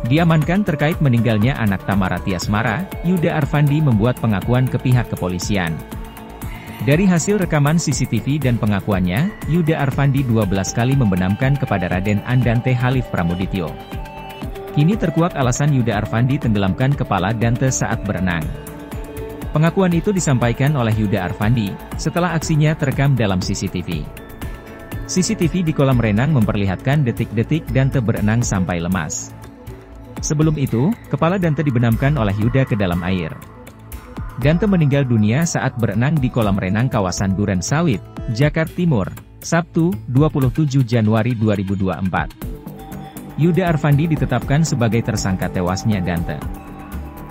Diamankan terkait meninggalnya anak Tamara Tiasmara, Yuda Arfandi membuat pengakuan ke pihak kepolisian. Dari hasil rekaman CCTV dan pengakuannya, Yuda Arfandi 12 kali membenamkan kepada Raden Andante Halif Pramudityo. Kini terkuak alasan Yuda Arfandi tenggelamkan kepala Dante saat berenang. Pengakuan itu disampaikan oleh Yuda Arfandi, setelah aksinya terekam dalam CCTV. CCTV di kolam renang memperlihatkan detik-detik Dante berenang sampai lemas. Sebelum itu, kepala Dante dibenamkan oleh Yuda ke dalam air. Dante meninggal dunia saat berenang di kolam renang kawasan Duren Sawit, Jakarta Timur, Sabtu, 27 Januari 2024. Yuda Arfandi ditetapkan sebagai tersangka tewasnya Dante.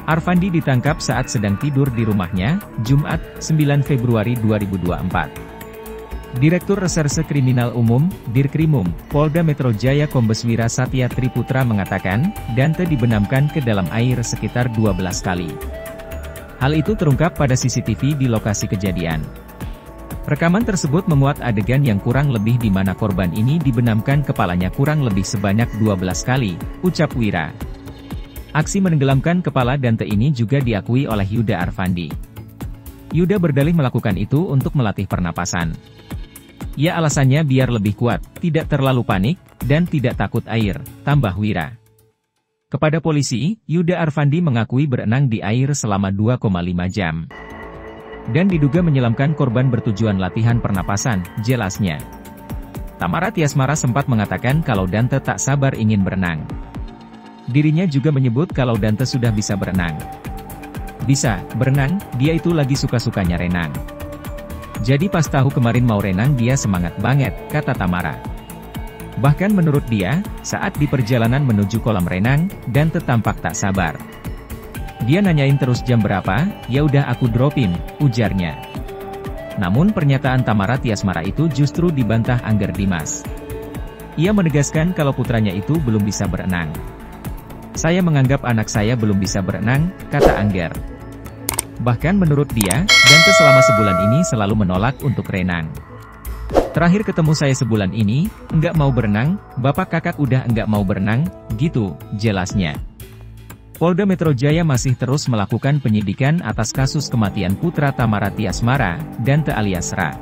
Arfandi ditangkap saat sedang tidur di rumahnya, Jumat, 9 Februari 2024. Direktur Reserse Kriminal Umum, Dirkrimum, Polda Metro Jaya Kombes Wira Satya Triputra mengatakan, Dante dibenamkan ke dalam air sekitar 12 kali. Hal itu terungkap pada CCTV di lokasi kejadian. Rekaman tersebut memuat adegan yang kurang lebih di mana korban ini dibenamkan kepalanya kurang lebih sebanyak 12 kali, ucap Wira. Aksi menenggelamkan kepala Dante ini juga diakui oleh Yuda Arfandi. Yuda berdalih melakukan itu untuk melatih pernapasan. Ya alasannya biar lebih kuat, tidak terlalu panik, dan tidak takut air, tambah Wira. Kepada polisi, Yuda Arfandi mengakui berenang di air selama 2,5 jam. Dan diduga menyelamkan korban bertujuan latihan pernapasan, jelasnya. Tamara Tiasmara sempat mengatakan kalau Dante tak sabar ingin berenang. Dirinya juga menyebut kalau Dante sudah bisa berenang. Bisa, berenang, dia itu lagi suka-sukanya renang. Jadi pas tahu kemarin mau renang dia semangat banget, kata Tamara. Bahkan menurut dia, saat di perjalanan menuju kolam renang, Dante tampak tak sabar. Dia nanyain terus jam berapa, ya udah aku dropin, ujarnya. Namun pernyataan Tamara Tiasmara itu justru dibantah Angger Dimas. Ia menegaskan kalau putranya itu belum bisa berenang. Saya menganggap anak saya belum bisa berenang, kata Angger. Bahkan menurut dia, Dante selama sebulan ini selalu menolak untuk renang. Terakhir ketemu saya sebulan ini, enggak mau berenang, bapak kakak udah enggak mau berenang, gitu, jelasnya. Polda Metro Jaya masih terus melakukan penyidikan atas kasus kematian putra Tamara Tiasmara, Dante alias Ra.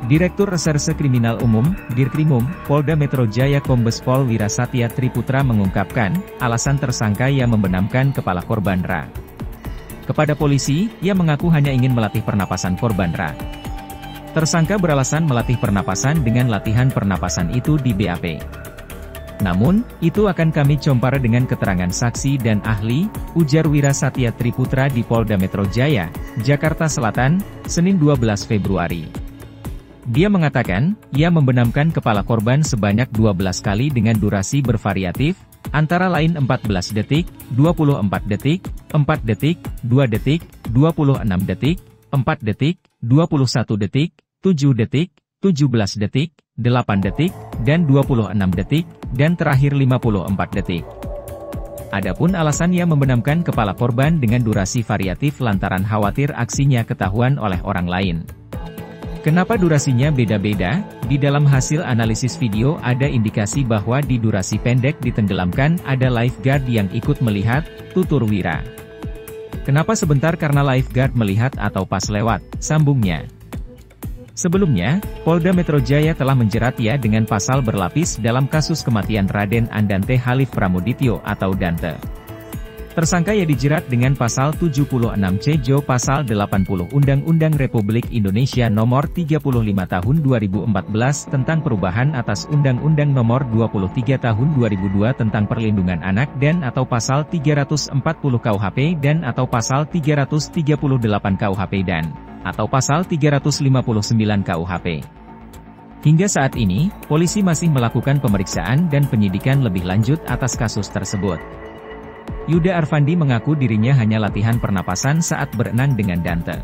Direktur Reserse Kriminal Umum, Dirkrimum, Polda Metro Jaya Kombes Pol Wira Satya Triputra mengungkapkan, alasan tersangka yang membenamkan kepala korban Ra. Kepada polisi, ia mengaku hanya ingin melatih pernapasan korban Ra. Tersangka beralasan melatih pernapasan dengan latihan pernapasan itu di BAP. Namun, itu akan kami compare dengan keterangan saksi dan ahli, ujar Wira Satya Triputra di Polda Metro Jaya, Jakarta Selatan, Senin 12 Februari. Dia mengatakan, ia membenamkan kepala korban sebanyak 12 kali dengan durasi bervariatif, antara lain 14 detik, 24 detik, 4 detik, 2 detik, 26 detik, 4 detik, 21 detik, 7 detik, 17 detik, 8 detik, dan 26 detik, dan terakhir 54 detik. Adapun alasan ia membenamkan kepala korban dengan durasi variatif lantaran khawatir aksinya ketahuan oleh orang lain. Kenapa durasinya beda-beda? Di dalam hasil analisis video ada indikasi bahwa di durasi pendek ditenggelamkan ada lifeguard yang ikut melihat, tutur Wira. Kenapa sebentar karena lifeguard melihat atau pas lewat, sambungnya. Sebelumnya, Polda Metro Jaya telah menjerat ia dengan pasal berlapis dalam kasus kematian Raden Andante Halif Pramudityo atau Dante. Tersangka ia dijerat dengan pasal 76C Jo pasal 80 Undang-Undang Republik Indonesia Nomor 35 Tahun 2014 tentang perubahan atas Undang-Undang Nomor 23 Tahun 2002 tentang perlindungan anak dan atau pasal 340 KUHP dan atau pasal 338 KUHP dan atau pasal 359 KUHP. Hingga saat ini, polisi masih melakukan pemeriksaan dan penyidikan lebih lanjut atas kasus tersebut. Yuda Arfandi mengaku dirinya hanya latihan pernapasan saat berenang dengan Dante.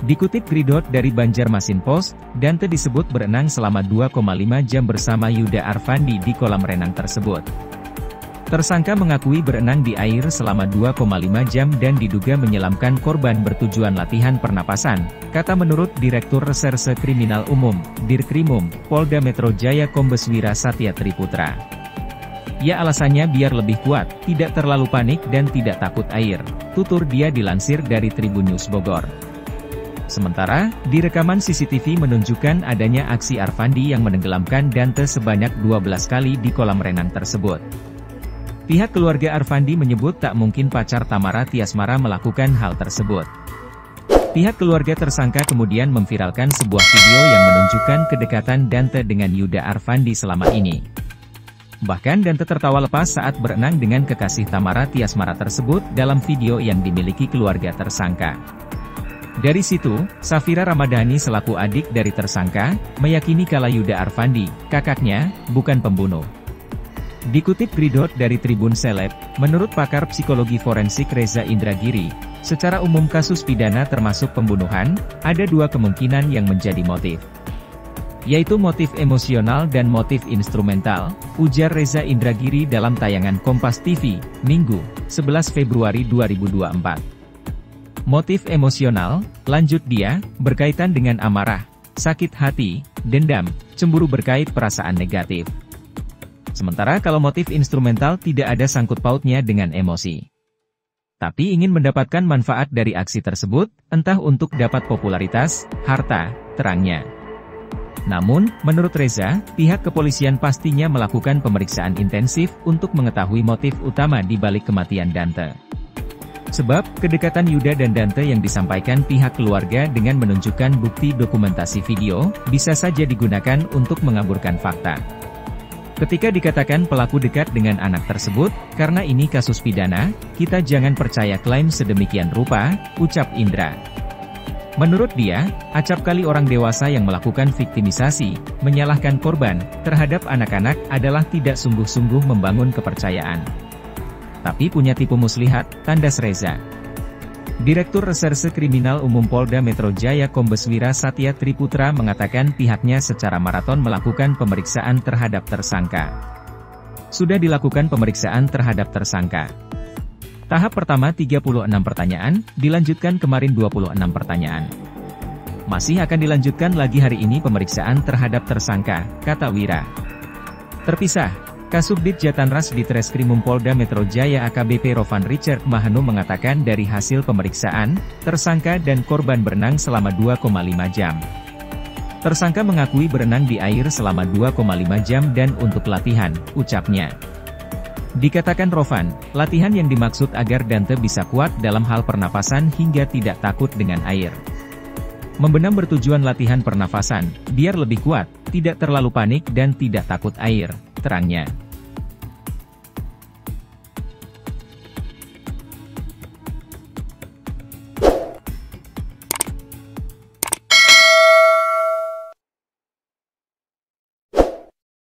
Dikutip Gridot dari Banjarmasin Post, Dante disebut berenang selama 2,5 jam bersama Yuda Arfandi di kolam renang tersebut. Tersangka mengakui berenang di air selama 2,5 jam dan diduga menyelamkan korban bertujuan latihan pernapasan, kata menurut Direktur Reserse Kriminal Umum, Dirkrimum, Polda Metro Jaya Kombes Wira Satya Triputra. Ya alasannya biar lebih kuat, tidak terlalu panik dan tidak takut air, tutur dia dilansir dari Tribun News Bogor. Sementara, di rekaman CCTV menunjukkan adanya aksi Arfandi yang menenggelamkan Dante sebanyak 12 kali di kolam renang tersebut. Pihak keluarga Arfandi menyebut tak mungkin pacar Tamara Tiasmara melakukan hal tersebut. Pihak keluarga tersangka kemudian memviralkan sebuah video yang menunjukkan kedekatan Dante dengan Yuda Arfandi selama ini. Bahkan Dante tertawa lepas saat berenang dengan kekasih Tamara Tiasmara tersebut dalam video yang dimiliki keluarga tersangka. Dari situ, Safira Ramadhani selaku adik dari tersangka, meyakini kalau Yuda Arfandi, kakaknya, bukan pembunuh. Dikutip Gridot dari Tribun Seleb, menurut pakar psikologi forensik Reza Indragiri, secara umum kasus pidana termasuk pembunuhan, ada dua kemungkinan yang menjadi motif. Yaitu motif emosional dan motif instrumental, ujar Reza Indragiri dalam tayangan Kompas TV, Minggu, 11 Februari 2024. Motif emosional, lanjut dia, berkaitan dengan amarah, sakit hati, dendam, cemburu berkait perasaan negatif. Sementara kalau motif instrumental tidak ada sangkut pautnya dengan emosi. Tapi ingin mendapatkan manfaat dari aksi tersebut, entah untuk dapat popularitas, harta, terangnya. Namun, menurut Reza, pihak kepolisian pastinya melakukan pemeriksaan intensif untuk mengetahui motif utama di balik kematian Dante. Sebab, kedekatan Yuda dan Dante yang disampaikan pihak keluarga dengan menunjukkan bukti dokumentasi video, bisa saja digunakan untuk mengaburkan fakta. Ketika dikatakan pelaku dekat dengan anak tersebut, karena ini kasus pidana, kita jangan percaya klaim sedemikian rupa, ucap Indra. Menurut dia, acap kali orang dewasa yang melakukan viktimisasi, menyalahkan korban, terhadap anak-anak adalah tidak sungguh-sungguh membangun kepercayaan. Tapi punya tipu muslihat, tandas Reza. Direktur Reserse Kriminal Umum Polda Metro Jaya Kombes Wira Satya Triputra mengatakan pihaknya secara maraton melakukan pemeriksaan terhadap tersangka. Sudah dilakukan pemeriksaan terhadap tersangka. Tahap pertama 36 pertanyaan, dilanjutkan kemarin 26 pertanyaan. Masih akan dilanjutkan lagi hari ini pemeriksaan terhadap tersangka, kata Wira. Terpisah, Kasubdit Jatanras Ditreskrimum Polda Metro Jaya AKBP Rovan Richard Mahanu mengatakan dari hasil pemeriksaan, tersangka dan korban berenang selama 2,5 jam. Tersangka mengakui berenang di air selama 2,5 jam dan untuk latihan, ucapnya. Dikatakan Rovan, latihan yang dimaksud agar Dante bisa kuat dalam hal pernapasan hingga tidak takut dengan air. Membenam bertujuan latihan pernafasan, biar lebih kuat, tidak terlalu panik dan tidak takut air, terangnya.